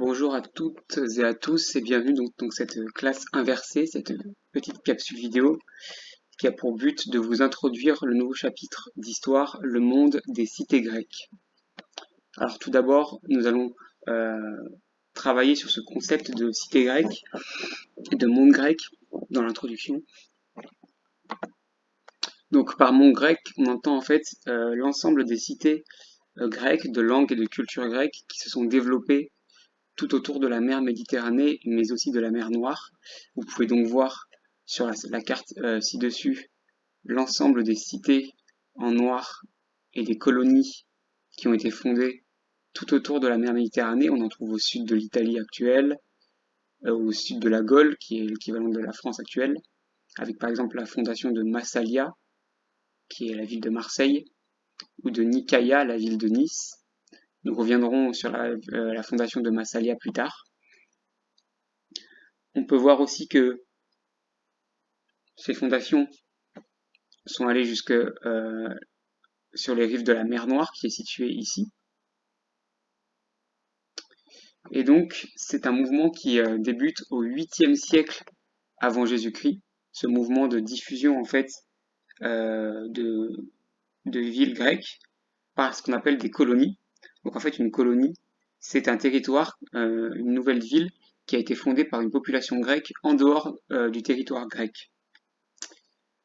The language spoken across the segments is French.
Bonjour à toutes et à tous et bienvenue dans cette classe inversée, cette petite capsule vidéo qui a pour but de vous introduire le nouveau chapitre d'histoire, le monde des cités grecques. Alors tout d'abord, nous allons travailler sur ce concept de cité grecque et de monde grec dans l'introduction. Donc par monde grec, on entend en fait l'ensemble des cités grecques, de langue et de culture grecque qui se sont développées tout autour de la mer Méditerranée, mais aussi de la mer Noire. Vous pouvez donc voir sur la carte ci-dessus l'ensemble des cités en noir et des colonies qui ont été fondées tout autour de la mer Méditerranée. On en trouve au sud de l'Italie actuelle, au sud de la Gaule, qui est l'équivalent de la France actuelle, avec par exemple la fondation de Massalia, qui est la ville de Marseille, ou de Nicaïa, la ville de Nice. Nous reviendrons sur la fondation de Massalia plus tard. On peut voir aussi que ces fondations sont allées jusque sur les rives de la mer Noire, qui est située ici. Et donc, c'est un mouvement qui débute au 8e siècle avant Jésus-Christ, ce mouvement de diffusion en fait de villes grecques par ce qu'on appelle des colonies. Donc en fait, une colonie, c'est un territoire, une nouvelle ville qui a été fondée par une population grecque en dehors du territoire grec.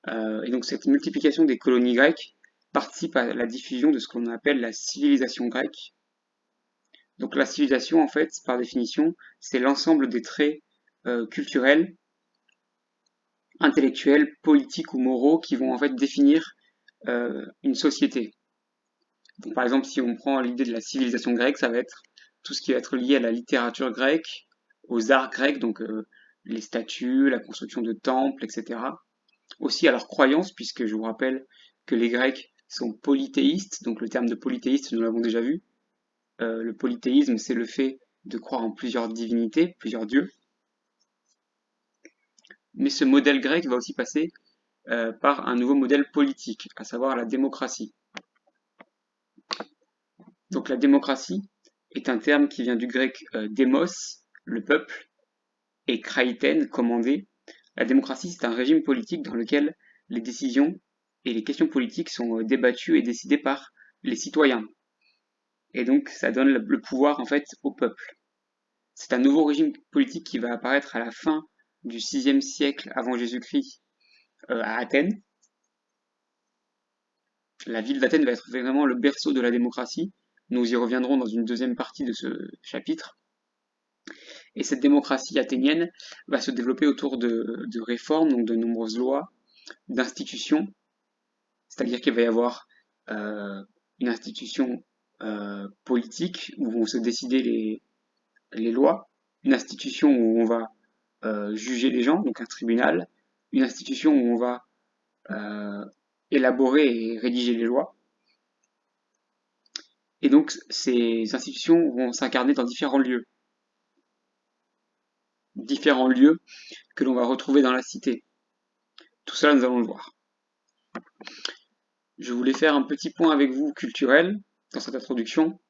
Et donc cette multiplication des colonies grecques participe à la diffusion de ce qu'on appelle la civilisation grecque. Donc la civilisation, en fait, par définition, c'est l'ensemble des traits culturels, intellectuels, politiques ou moraux qui vont en fait définir une société. Donc, par exemple, si on prend l'idée de la civilisation grecque, ça va être tout ce qui va être lié à la littérature grecque, aux arts grecs, donc les statues, la construction de temples, etc. Aussi à leurs croyances, puisque je vous rappelle que les Grecs sont polythéistes, donc le terme de polythéiste, nous l'avons déjà vu. Le polythéisme, c'est le fait de croire en plusieurs divinités, plusieurs dieux. Mais ce modèle grec va aussi passer par un nouveau modèle politique, à savoir la démocratie. Donc la démocratie est un terme qui vient du grec démos, le peuple, et kraïten, commander. La démocratie, c'est un régime politique dans lequel les décisions et les questions politiques sont débattues et décidées par les citoyens. Et donc ça donne le pouvoir en fait au peuple. C'est un nouveau régime politique qui va apparaître à la fin du 6e siècle avant Jésus-Christ à Athènes. La ville d'Athènes va être vraiment le berceau de la démocratie. Nous y reviendrons dans une deuxième partie de ce chapitre. Et cette démocratie athénienne va se développer autour de réformes, donc de nombreuses lois, d'institutions, c'est-à-dire qu'il va y avoir une institution politique où vont se décider les lois, une institution où on va juger les gens, donc un tribunal, une institution où on va élaborer et rédiger les lois. Et donc ces institutions vont s'incarner dans différents lieux que l'on va retrouver dans la cité. Tout cela, nous allons le voir. Je voulais faire un petit point avec vous culturel dans cette introduction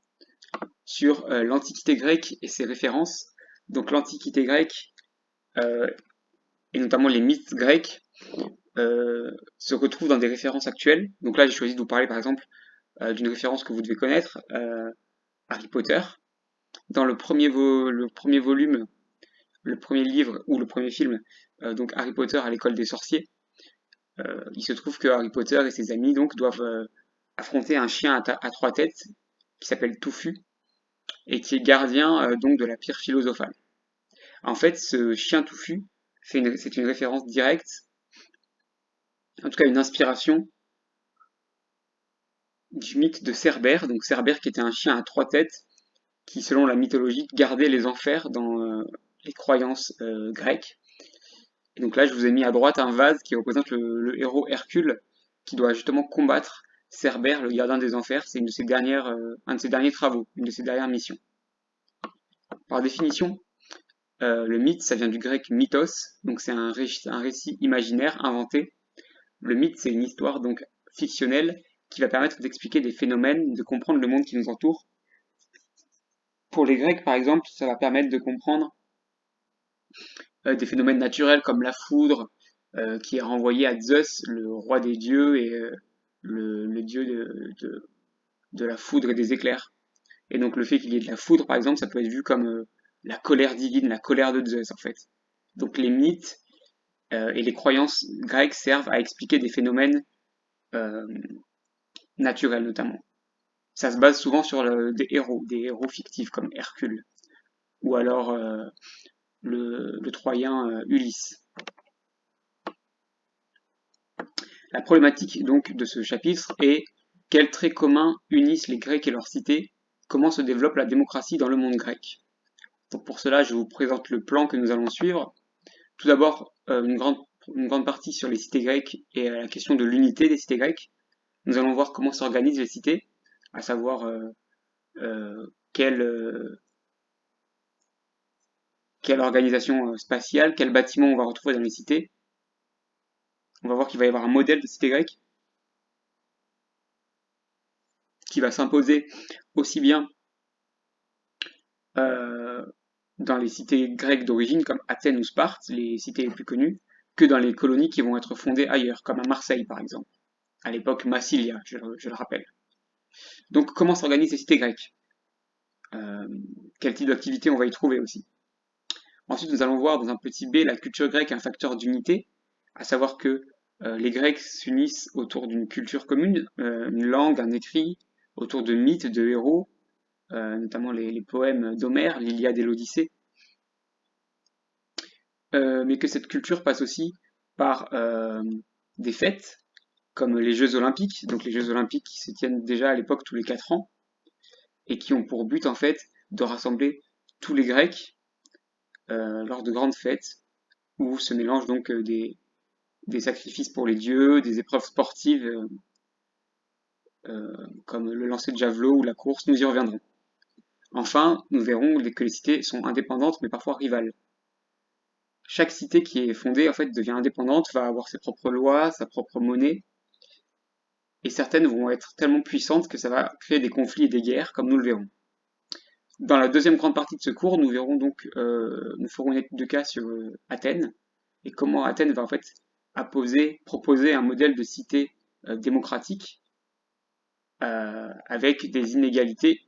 sur l'Antiquité grecque et ses références. Donc l'Antiquité grecque, et notamment les mythes grecs, se retrouvent dans des références actuelles. Donc là, j'ai choisi de vous parler par exemple d'une référence que vous devez connaître, Harry Potter. Dans le premier volume, le premier livre ou le premier film, donc Harry Potter à l'école des sorciers, il se trouve que Harry Potter et ses amis donc doivent affronter un chien à 3 têtes qui s'appelle Touffu et qui est gardien donc de la pierre philosophale. En fait, ce chien touffu, c'est une référence directe, en tout cas une inspiration du mythe de Cerbère. Donc Cerbère qui était un chien à 3 têtes qui, selon la mythologie, gardait les enfers dans les croyances grecques. Et donc là, je vous ai mis à droite un vase qui représente le héros Hercule qui doit justement combattre Cerbère, le gardien des enfers. C'est un de ses derniers travaux, une de ses dernières missions. Par définition, le mythe, ça vient du grec mythos, donc c'est un récit imaginaire inventé. Le mythe, c'est une histoire donc fictionnelle qui va permettre d'expliquer des phénomènes, de comprendre le monde qui nous entoure. Pour les Grecs, par exemple, ça va permettre de comprendre des phénomènes naturels comme la foudre, qui est renvoyée à Zeus, le roi des dieux et le dieu de la foudre et des éclairs. Et donc le fait qu'il y ait de la foudre, par exemple, ça peut être vu comme la colère divine, la colère de Zeus, en fait. Donc les mythes et les croyances grecques servent à expliquer des phénomènes euh, naturels, notamment. Ça se base souvent sur des héros fictifs comme Hercule, ou alors le Troyen Ulysse. La problématique donc de ce chapitre est quels traits communs unissent les Grecs et leurs cités, comment se développe la démocratie dans le monde grec. Donc pour cela, je vous présente le plan que nous allons suivre. Tout d'abord, une grande partie sur les cités grecques et la question de l'unité des cités grecques. Nous allons voir comment s'organisent les cités, à savoir quelle, quelle organisation spatiale, quels bâtiments on va retrouver dans les cités. On va voir qu'il va y avoir un modèle de cité grecque qui va s'imposer aussi bien euh, dans les cités grecques d'origine comme Athènes ou Sparte, les cités les plus connues, que dans les colonies qui vont être fondées ailleurs, comme à Marseille par exemple, à l'époque Massilia, je le rappelle. Donc comment s'organisent les cités grecques? Quel type d'activité on va y trouver aussi? Ensuite, nous allons voir dans un petit b la culture grecque, un facteur d'unité, à savoir que les Grecs s'unissent autour d'une culture commune, une langue, un écrit, autour de mythes, de héros, notamment les poèmes d'Homère, l'Iliade et l'Odyssée, mais que cette culture passe aussi par des fêtes, comme les Jeux Olympiques, donc les Jeux Olympiques qui se tiennent déjà à l'époque tous les 4 ans, et qui ont pour but en fait de rassembler tous les Grecs lors de grandes fêtes, où se mélangent donc des sacrifices pour les dieux, des épreuves sportives comme le lancer de javelot ou la course, nous y reviendrons. Enfin, nous verrons que les cités sont indépendantes mais parfois rivales. Chaque cité qui est fondée en fait devient indépendante, va avoir ses propres lois, sa propre monnaie, et certaines vont être tellement puissantes que ça va créer des conflits et des guerres, comme nous le verrons. Dans la deuxième grande partie de ce cours, nous verrons donc, nous ferons une étude de cas sur Athènes et comment Athènes va en fait proposer un modèle de cité démocratique avec des inégalités.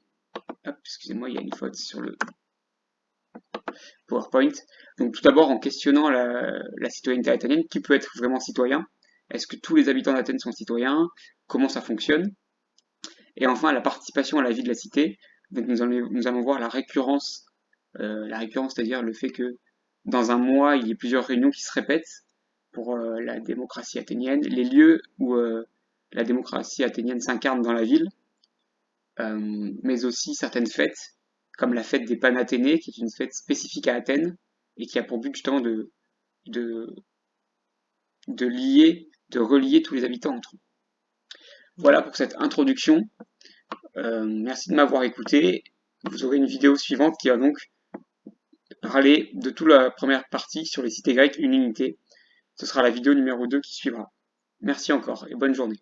Hop, excusez-moi, il y a une faute sur le PowerPoint. Donc tout d'abord en questionnant la citoyenneté athénienne, qui peut être vraiment citoyen? Est-ce que tous les habitants d'Athènes sont citoyens? Comment ça fonctionne? Et enfin la participation à la vie de la cité. Donc nous allons voir la récurrence, c'est-à-dire le fait que dans un mois, il y ait plusieurs réunions qui se répètent pour la démocratie athénienne, les lieux où la démocratie athénienne s'incarne dans la ville, mais aussi certaines fêtes, comme la fête des Panathénées, qui est une fête spécifique à Athènes, et qui a pour but justement de, de relier tous les habitants entre eux. Voilà pour cette introduction. Merci de m'avoir écouté. Vous aurez une vidéo suivante qui va donc parler de toute la première partie sur les cités grecques, une unité. Ce sera la vidéo numéro 2 qui suivra. Merci encore et bonne journée.